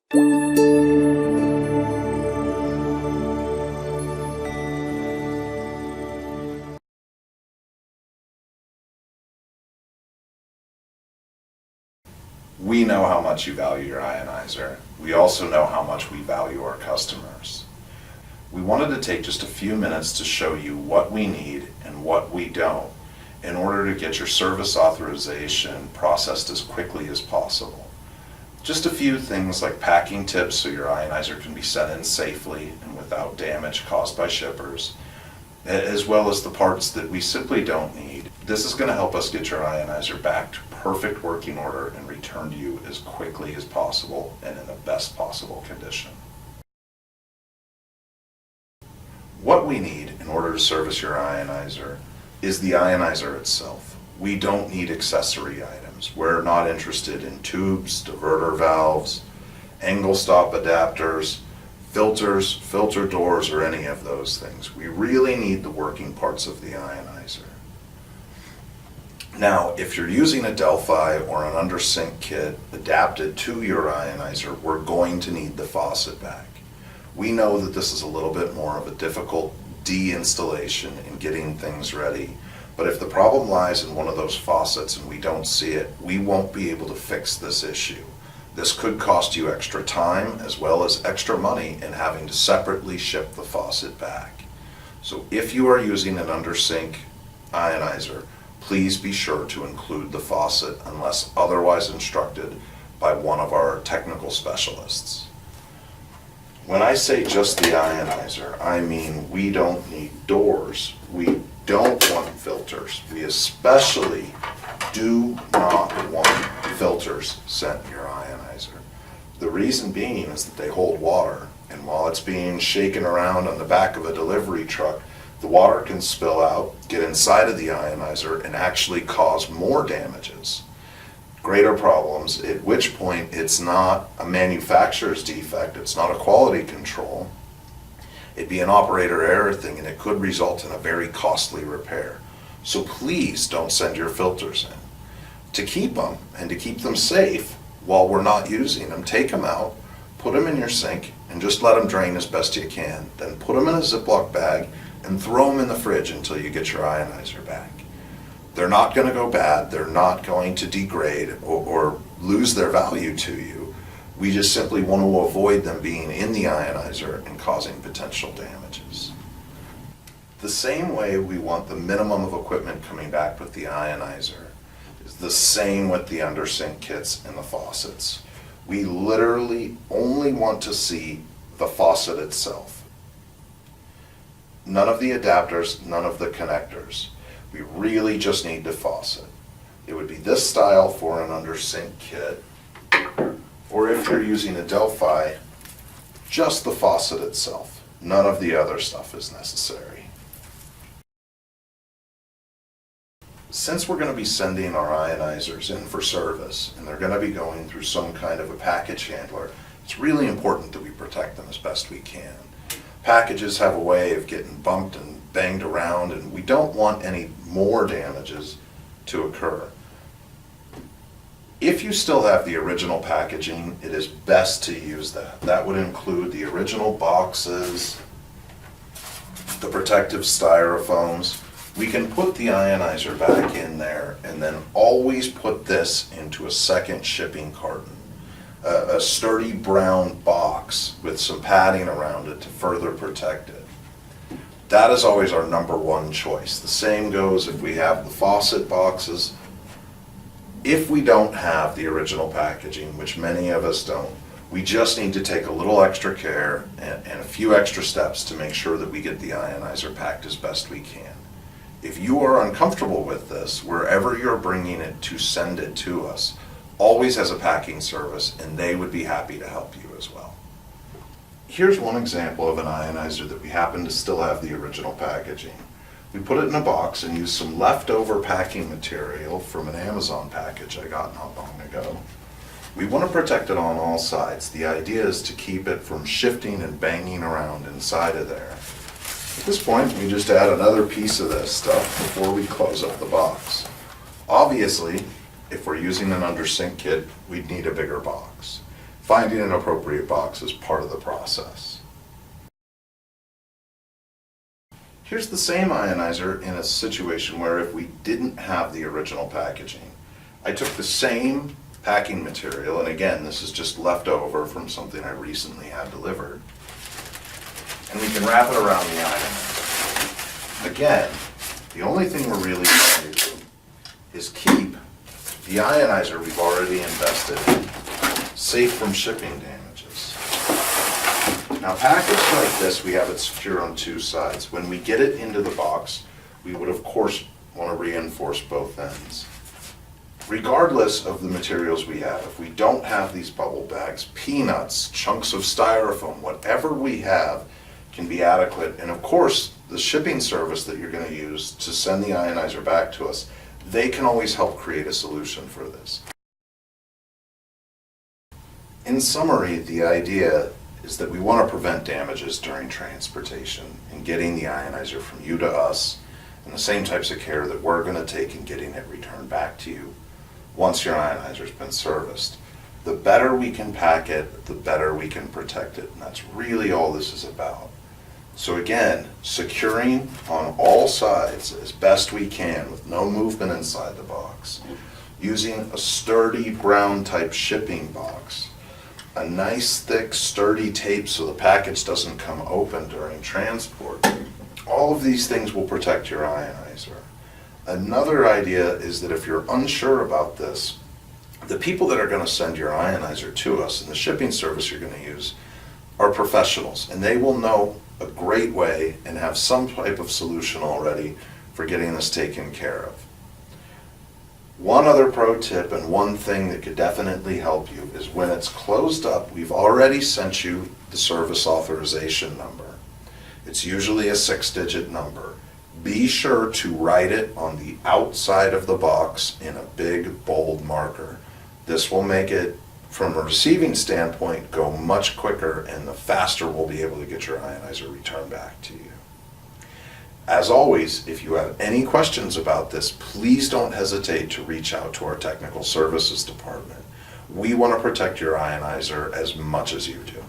We know how much you value your ionizer. We also know how much we value our customers. We wanted to take just a few minutes to show you what we need and what we don't in order to get your service authorization processed as quickly as possible. Just a few things like packing tips so your ionizer can be sent in safely and without damage caused by shippers, as well as the parts that we simply don't need. This is going to help us get your ionizer back to perfect working order and returned to you as quickly as possible and in the best possible condition. What we need in order to service your ionizer is the ionizer itself. We don't need accessory items. We're not interested in tubes, diverter valves, angle stop adapters, filters, filter doors, or any of those things. We really need the working parts of the ionizer. Now, if you're using a Delphi or an under-sink kit adapted to your ionizer, we're going to need the faucet back. We know that this is a little bit more of a difficult de-installation in getting things ready, but if the problem lies in one of those faucets and we don't see it, we won't be able to fix this issue. This could cost you extra time as well as extra money in having to separately ship the faucet back. So if you are using an under-sink ionizer, please be sure to include the faucet unless otherwise instructed by one of our technical specialists. When I say just the ionizer, I mean we don't need doors. We don't want filters. We especially do not want filters sent in your ionizer. The reason being is that they hold water, and while it's being shaken around on the back of a delivery truck, the water can spill out, get inside of the ionizer, and actually cause more damages, greater problems, at which point it's not a manufacturer's defect, it's not a quality control. It'd be an operator error thing, and it could result in a very costly repair. So please don't send your filters in. To keep them, and to keep them safe while we're not using them, take them out, put them in your sink, and just let them drain as best you can. Then put them in a Ziploc bag and throw them in the fridge until you get your ionizer back. They're not going to go bad, they're not going to degrade or lose their value to you. We just simply want to avoid them being in the ionizer and causing potential damages. The same way we want the minimum of equipment coming back with the ionizer is the same with the under-sink kits and the faucets. We literally only want to see the faucet itself. None of the adapters, none of the connectors. We really just need the faucet. It would be this style for an under-sink kit, or if you're using a Delphi, just the faucet itself. None of the other stuff is necessary. Since we're going to be sending our ionizers in for service, and they're going to be going through some kind of a package handler, it's really important that we protect them as best we can. Packages have a way of getting bumped and banged around, and we don't want any more damages to occur. If you still have the original packaging, it is best to use that. That would include the original boxes, the protective styrofoams. We can put the ionizer back in there and then always put this into a second shipping carton. A sturdy brown box with some padding around it to further protect it. That is always our number one choice. The same goes if we have the faucet boxes. If we don't have the original packaging, which many of us don't, we just need to take a little extra care and a few extra steps to make sure that we get the ionizer packed as best we can. If you are uncomfortable with this, wherever you're bringing it to send it to us, always has a packing service, and they would be happy to help you as well. Here's one example of an ionizer that we happen to still have the original packaging. We put it in a box and used some leftover packing material from an Amazon package I got not long ago. We want to protect it on all sides. The idea is to keep it from shifting and banging around inside of there. At this point, we just add another piece of this stuff before we close up the box. Obviously, if we're using an under-sink kit, we'd need a bigger box. finding an appropriate box is part of the process. Here's the same ionizer in a situation where if we didn't have the original packaging. I took the same packing material, and again, this is just left over from something I recently had delivered, and we can wrap it around the ionizer. Again, the only thing we're really trying to do is keep the ionizer we've already invested in safe from shipping damages. Now, packaged like this, we have it secure on two sides. When we get it into the box, we would of course want to reinforce both ends. Regardless of the materials we have, if we don't have these bubble bags, peanuts, chunks of styrofoam, whatever we have can be adequate. And of course, the shipping service that you're going to use to send the ionizer back to us, they can always help create a solution for this. In summary, the idea is that we want to prevent damages during transportation and getting the ionizer from you to us, and the same types of care that we're going to take in getting it returned back to you once your ionizer's been serviced. The better we can pack it, the better we can protect it, and that's really all this is about. So again, securing on all sides as best we can with no movement inside the box, using a sturdy brown type shipping box, a nice thick sturdy tape so the package doesn't come open during transport. All of these things will protect your ionizer. Another idea is that if you're unsure about this, the people that are going to send your ionizer to us and the shipping service you're going to use are professionals, and they will know a great way and have some type of solution already for getting this taken care of. One other pro tip and one thing that could definitely help you is when it's closed up, we've already sent you the service authorization number. It's usually a 6-digit number. Be sure to write it on the outside of the box in a big, bold marker. This will make it, from a receiving standpoint, go much quicker, and the faster we'll be able to get your ionizer returned back to you. As always, if you have any questions about this, please don't hesitate to reach out to our technical services department. We want to protect your ionizer as much as you do.